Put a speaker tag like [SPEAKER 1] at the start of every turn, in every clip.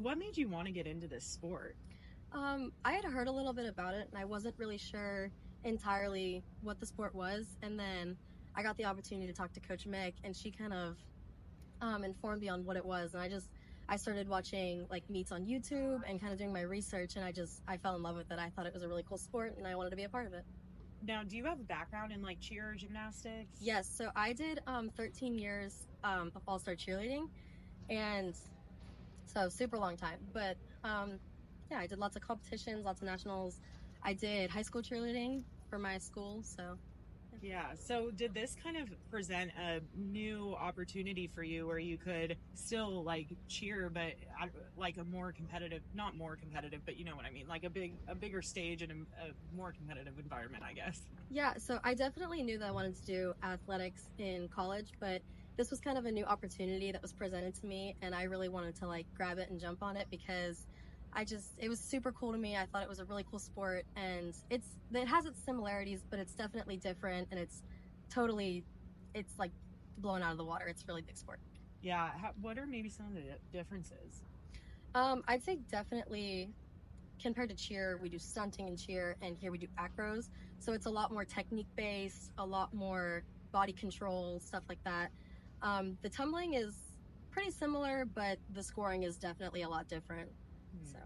[SPEAKER 1] What made you want to get into this sport?
[SPEAKER 2] I had heard a little bit about it, and I wasn't really sure entirely what the sport was. And then I got the opportunity to talk to Coach Mick, and she kind of informed me on what it was. And I started watching like meets on YouTube and kind of doing my research, and I fell in love with it. I thought it was a really cool sport, and I wanted to be a part of it.
[SPEAKER 1] Now, do you have a background in like cheer or gymnastics?
[SPEAKER 2] Yes, so I did 13 years of all-star cheerleading, and so super long time. But yeah, I did lots of competitions, lots of nationals. I did high school cheerleading for my school, so
[SPEAKER 1] Yeah. So, did this kind of present a new opportunity for you where you could still like cheer, but like a more competitive, not more competitive, but you know what I mean, like a bigger stage and a more competitive environment, I guess.
[SPEAKER 2] yeah. So I definitely knew that I wanted to do athletics in college, but this was kind of a new opportunity that was presented to me, and I really wanted to like grab it and jump on it because it was super cool to me. I thought it was a really cool sport, and it has its similarities, but it's definitely different, and it's like blown out of the water. It's a really big sport.
[SPEAKER 1] Yeah. What are maybe some of the differences?
[SPEAKER 2] I'd say definitely compared to cheer, we do stunting in cheer, and here we do acros. So it's a lot more technique based, a lot more body control, stuff like that. The tumbling is pretty similar, but the scoring is definitely a lot different. So.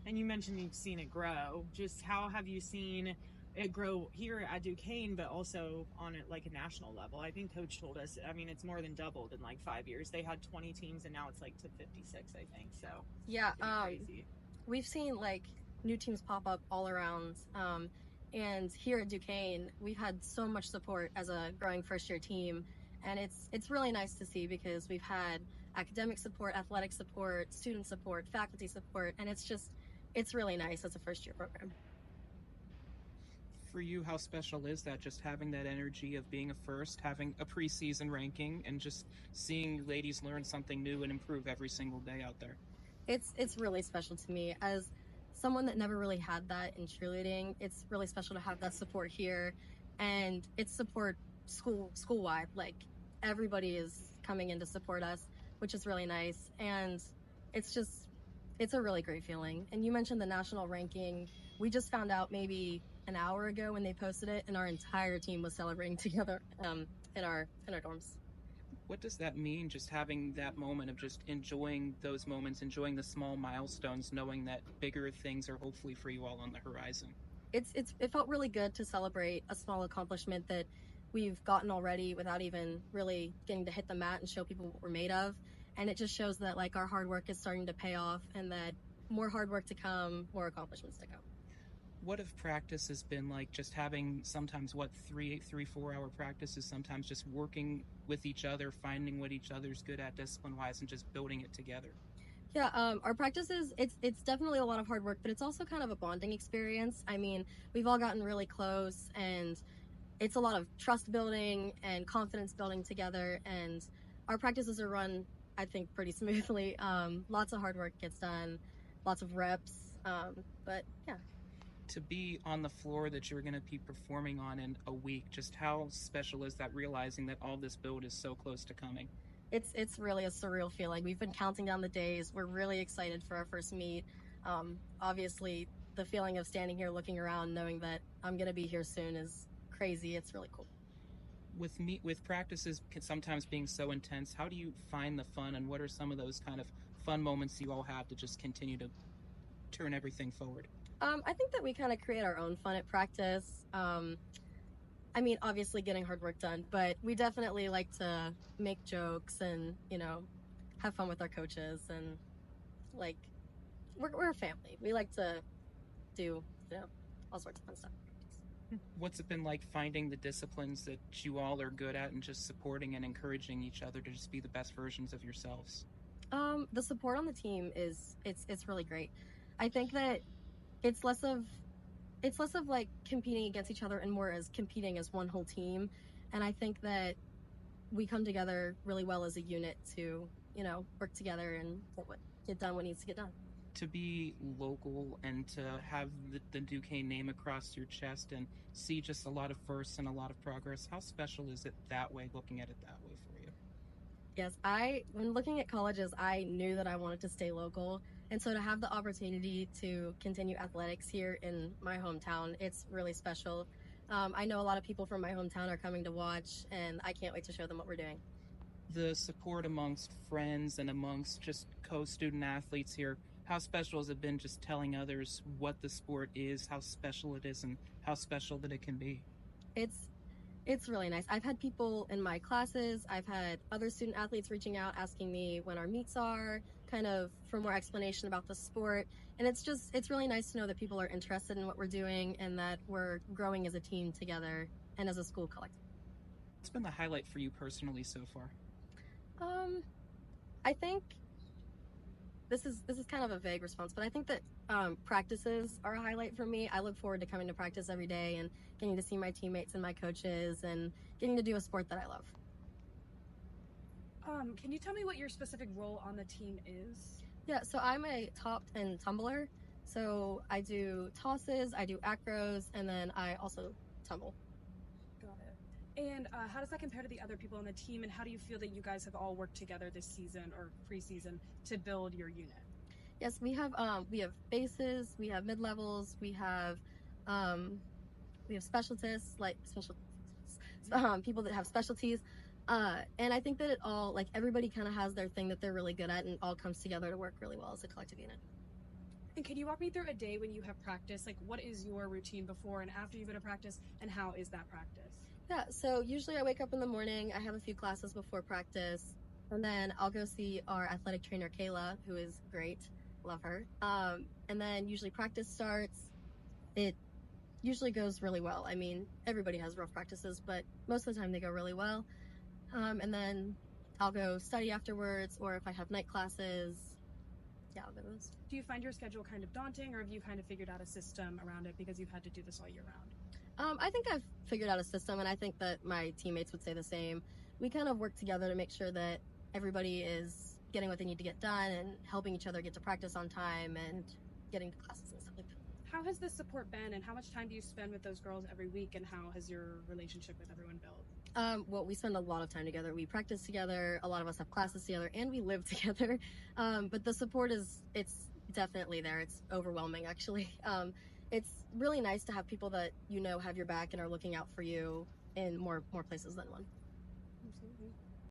[SPEAKER 1] And you mentioned you've seen it grow. Just how have you seen it grow here at Duquesne, but also on it like a national level? I think Coach told us. I mean, it's more than doubled in like 5 years. They had 20 teams, and now it's like to 56. I think so.
[SPEAKER 2] Yeah,
[SPEAKER 1] Crazy.
[SPEAKER 2] we've seen like new teams pop up all around. And here at Duquesne, we've had so much support as a growing first year team. And it's really nice to see because we've had academic support, athletic support, student support, faculty support, and it's really nice as a first year program.
[SPEAKER 3] For you, how special is that? Just having that energy of being a first, having a preseason ranking, and just seeing ladies learn something new and improve every single day out there.
[SPEAKER 2] It's really special to me as someone that never really had that in cheerleading. It's really special to have that support here, and it's support school wide. Like everybody is coming in to support us, which is really nice, and it's just it's a really great feeling. And you mentioned the national ranking. We just found out maybe an hour ago when they posted it, and our entire team was celebrating together in our dorms.
[SPEAKER 3] What does that mean, just having that moment of just enjoying those moments, enjoying the small milestones, knowing that bigger things are hopefully for you all on the horizon?
[SPEAKER 2] It felt really good to celebrate a small accomplishment that we've gotten already without even really getting to hit the mat and show people what we're made of. And it just shows that like our hard work is starting to pay off, and that more hard work to come, more accomplishments to come.
[SPEAKER 3] What if practice has been like, just having sometimes 4 hour practices, sometimes just working with each other, finding what each other's good at discipline wise, and just building it together?
[SPEAKER 2] Yeah, our practices, it's definitely a lot of hard work, but it's also kind of a bonding experience. I mean, we've all gotten really close, and it's a lot of trust building and confidence building together, and our practices are run, I think, pretty smoothly. Lots of hard work gets done, lots of reps, but yeah.
[SPEAKER 3] To be on the floor that you're going to be performing on in a week, just how special is that, realizing that all this build is so close to coming?
[SPEAKER 2] It's really a surreal feeling. We've been counting down the days. We're really excited for our first meet. Obviously, the feeling of standing here looking around knowing that I'm going to be here soon is crazy. It's really cool.
[SPEAKER 3] With practices sometimes being so intense, how do you find the fun, and what are some of those kind of fun moments you all have to just continue to turn everything forward?
[SPEAKER 2] I think that we kind of create our own fun at practice. I mean, obviously getting hard work done, but we definitely like to make jokes and, have fun with our coaches, and like we're a family. We like to do, all sorts of fun stuff.
[SPEAKER 3] What's it been like finding the disciplines that you all are good at and just supporting and encouraging each other to just be the best versions of yourselves?
[SPEAKER 2] The support on the team it's really great. I think that it's less of like competing against each other and more as competing as one whole team. And I think that we come together really well as a unit to, work together and get done what needs to get done.
[SPEAKER 3] To be local and to have the Duquesne name across your chest and see just a lot of firsts and a lot of progress, how special is it that way, looking at it that way for you?
[SPEAKER 2] Yes, when looking at colleges, I knew that I wanted to stay local. And so to have the opportunity to continue athletics here in my hometown, it's really special. I know a lot of people from my hometown are coming to watch, and I can't wait to show them what we're doing.
[SPEAKER 3] The support amongst friends and amongst just co-student athletes here, how special has it been just telling others what the sport is, how special it is, and how special that it can be?
[SPEAKER 2] It's really nice. I've had people in my classes, I've had other student athletes reaching out asking me when our meets are, kind of for more explanation about the sport. And it's really nice to know that people are interested in what we're doing and that we're growing as a team together and as a school collective.
[SPEAKER 3] What's been the highlight for you personally so far?
[SPEAKER 2] I think this is kind of a vague response, but I think that practices are a highlight for me. I look forward to coming to practice every day and getting to see my teammates and my coaches and getting to do a sport that I love.
[SPEAKER 4] Can you tell me what your specific role on the team is?
[SPEAKER 2] Yeah, so I'm a top and tumbler. So I do tosses, I do acros, and then I also tumble.
[SPEAKER 4] Got it. And how does that compare to the other people on the team, and how do you feel that you guys have all worked together this season or preseason to build your unit?
[SPEAKER 2] Yes, we have bases, we have mid levels, we have specialists, people that have specialties. And I think that it all, like, everybody kind of has their thing that they're really good at, and it all comes together to work really well as a collective unit.
[SPEAKER 4] And can you walk me through a day when you have practice? Like, what is your routine before and after you go to practice, and how is that practice?
[SPEAKER 2] Yeah, so usually I wake up in the morning, I have a few classes before practice, and then I'll go see our athletic trainer, Kayla, who is great. Love her. And then usually practice starts. It usually goes really well. I mean, everybody has rough practices, but most of the time they go really well. And then I'll go study afterwards, or if I have night classes, yeah, I'll go to those.
[SPEAKER 4] Do you find your schedule kind of daunting, or have you kind of figured out a system around it because you've had to do this all year round?
[SPEAKER 2] I think I've figured out a system, and I think that my teammates would say the same. We kind of work together to make sure that everybody is getting what they need to get done and helping each other get to practice on time and getting to classes and stuff like that.
[SPEAKER 4] How has this support been, and how much time do you spend with those girls every week, and how has your relationship with everyone built?
[SPEAKER 2] Well, we spend a lot of time together. We practice together. A lot of us have classes together, and we live together. But the support it's definitely there. It's overwhelming, actually. It's really nice to have people that have your back and are looking out for you in more places than one.